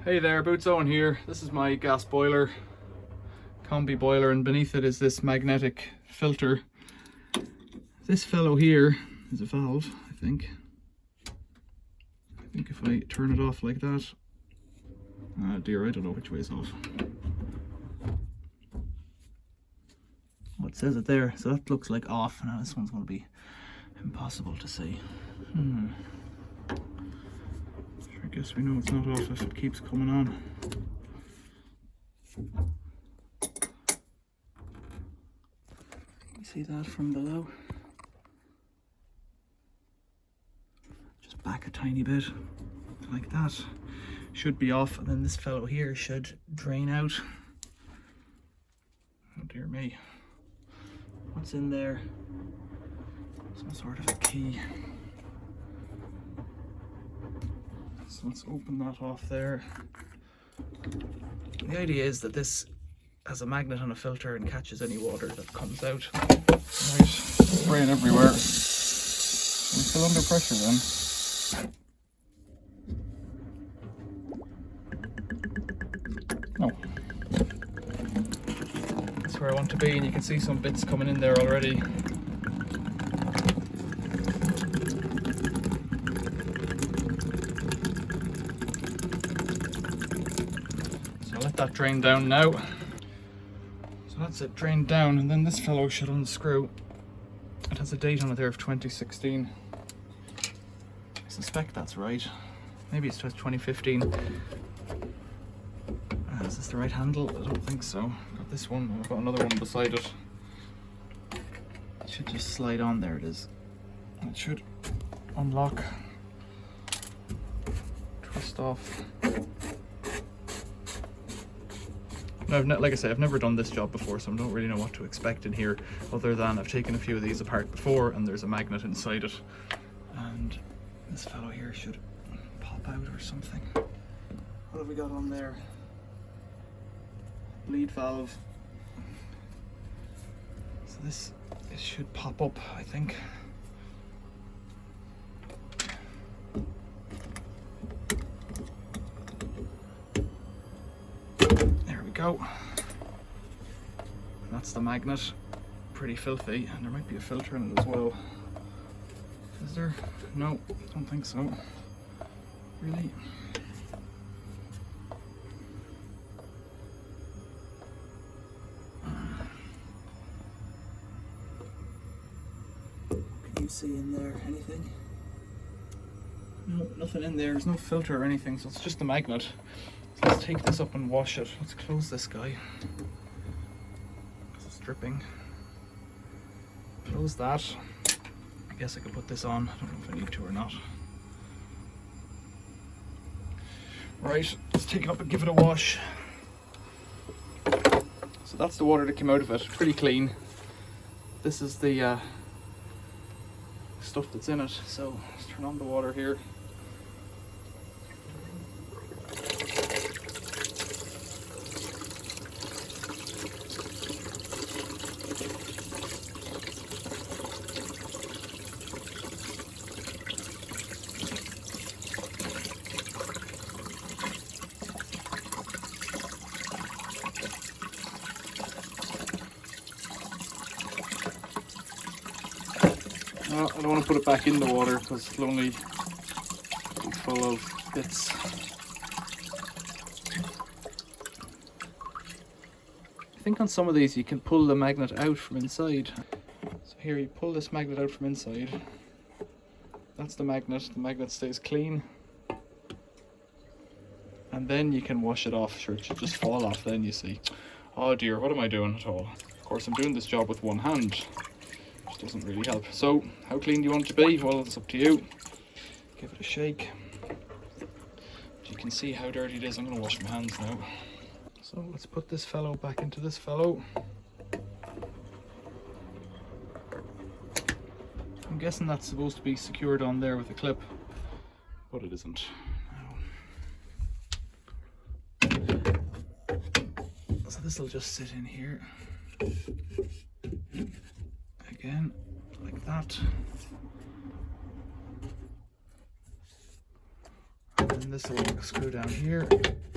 Hey there, Boots Owen here. This is my gas boiler, combi boiler, and beneath it is this magnetic filter. This fellow here is a valve, I think. If I turn it off like that, ah dear, I don't know which way is off. Oh, it says it there, so that looks like off. Now this one's going to be impossible to see. I guess we know it's not off if it keeps coming on. You see that from below? Just back a tiny bit, like that. Should be off, and then this fellow here should drain out. Oh dear me. What's in there? Some sort of a key. So let's open that off there. The idea is that this has a magnet on a filter and catches any water that comes out. Right, spraying everywhere. We're still under pressure then. No. That's where I want to be, and you can see some bits coming in there already. Let that drain down now. So that's it drained down, and then this fellow should unscrew. It has a date on it there of 2016. I suspect that's right. Maybe it's just 2015. Is this the right handle? I don't think so. I've got this one, I've got another one beside it. It should just slide on, there it is. It should unlock, twist off. Now, like I say, I've never done this job before, so I don't really know what to expect in here, other than I've taken a few of these apart before and there's a magnet inside it. And this fellow here should pop out or something. What have we got on there? Bleed valve. So this should pop up, I think. Go. That's the magnet. Pretty filthy, and there might be a filter in it as well. Is there? No, don't think so. Really? Can you see in there anything? No, nothing in there. There's no filter or anything, so it's just the magnet. So let's take this up and wash it. Let's close this guy. It's dripping. Close that. I guess I could put this on. I don't know if I need to or not. Right, let's take it up and give it a wash. So that's the water that came out of it. Pretty clean. This is the stuff that's in it. So let's turn on the water here. Well, I don't want to put it back in the water because it'll only be full of bits. I think on some of these you can pull the magnet out from inside. So here you pull this magnet out from inside. That's the magnet stays clean. And then you can wash it off. Sure, it should just fall off then, you see. Oh dear, what am I doing at all? Of course I'm doing this job with one hand. Doesn't really help. So how clean do you want it to be? Well, it's up to you. Give it a shake. But you can see how dirty it is. I'm going to wash my hands now. So let's put this fellow back into this fellow. I'm guessing that's supposed to be secured on there with a clip, but it isn't. So this will just sit in here. Again, like that. And then this will screw down here.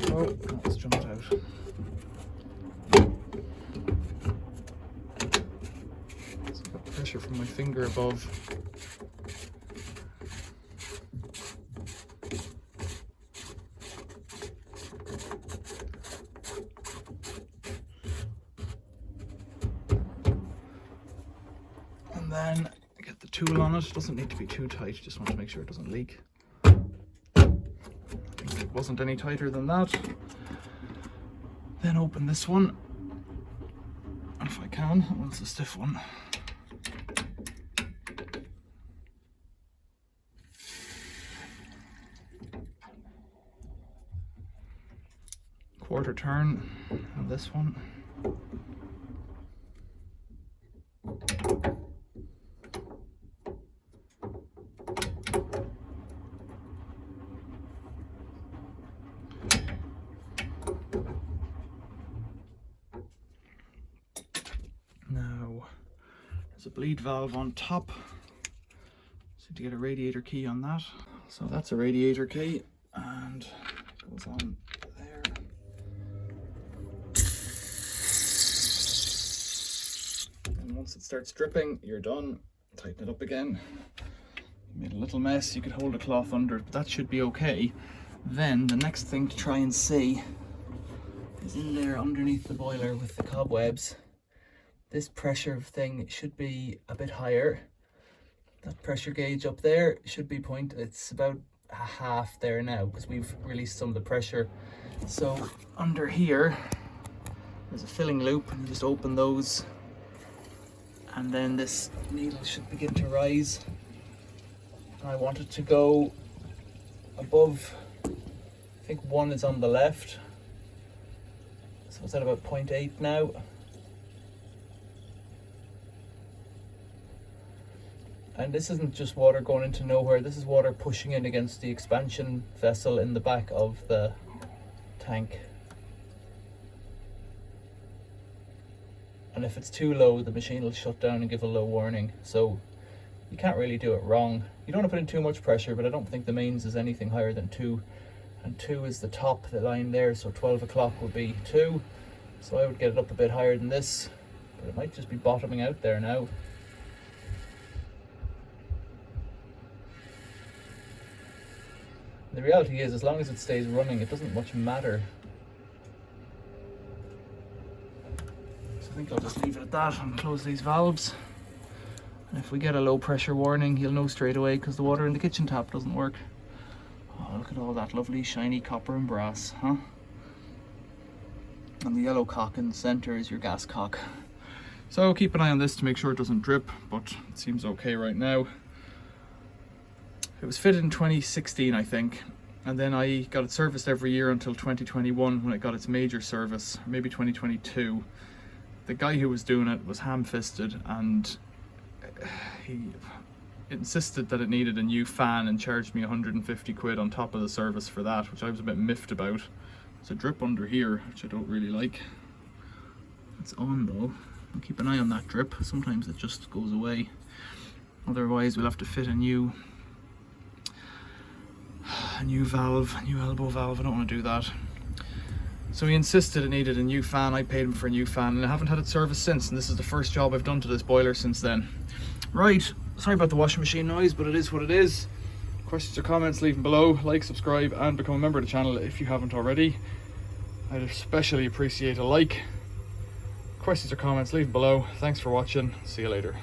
Oh, that's jumped out. So I've got pressure from my finger above. And then get the tool on it. It doesn't need to be too tight, you just want to make sure it doesn't leak. It wasn't any tighter than that. Then open this one, and if I can, that one's a stiff one. Quarter turn on this one. Now, there's a bleed valve on top, so to get a radiator key on that. So that's a radiator key, and it goes on there. And once it starts dripping, you're done. Tighten it up again. You made a little mess, you could hold a cloth under it, but that should be okay. Then the next thing to try and see is in there underneath the boiler with the cobwebs. This pressure thing should be a bit higher. That pressure gauge up there should be it's about a half there now because we've released some of the pressure. So under here, there's a filling loop, and you just open those, and then this needle should begin to rise. I want it to go above, I think 1 is on the left. So it's at about 0.8 now. And this isn't just water going into nowhere, this is water pushing in against the expansion vessel in the back of the tank. And if it's too low, the machine will shut down and give a low warning. So you can't really do it wrong. You don't want to put in too much pressure, but I don't think the mains is anything higher than 2. And 2 is the top, the line there, so 12 o'clock would be 2. So I would get it up a bit higher than this, but it might just be bottoming out there now. The reality is, as long as it stays running, it doesn't much matter. So I think I'll just leave it at that and close these valves. And if we get a low pressure warning, you'll know straight away because the water in the kitchen tap doesn't work. Oh, look at all that lovely shiny copper and brass, huh? And the yellow cock in the center is your gas cock. So keep an eye on this to make sure it doesn't drip, but it seems okay right now. It was fitted in 2016, I think, and then I got it serviced every year until 2021 when it got its major service, or maybe 2022. The guy who was doing it was ham-fisted, and he insisted that it needed a new fan and charged me 150 quid on top of the service for that, which I was a bit miffed about. There's a drip under here, which I don't really like. It's on though. I'll keep an eye on that drip. Sometimes it just goes away. Otherwise we'll have to fit a new valve, a new elbow valve. I don't want to do that. So he insisted it needed a new fan. I paid him for a new fan, and I haven't had it serviced since, and this is the first job I've done to this boiler since then. Right, sorry about the washing machine noise, but it is what it is. Questions or comments, leave them below. Like, subscribe, and become a member of the channel if you haven't already. I'd especially appreciate a like. Questions or comments, leave them below. Thanks for watching. See you later.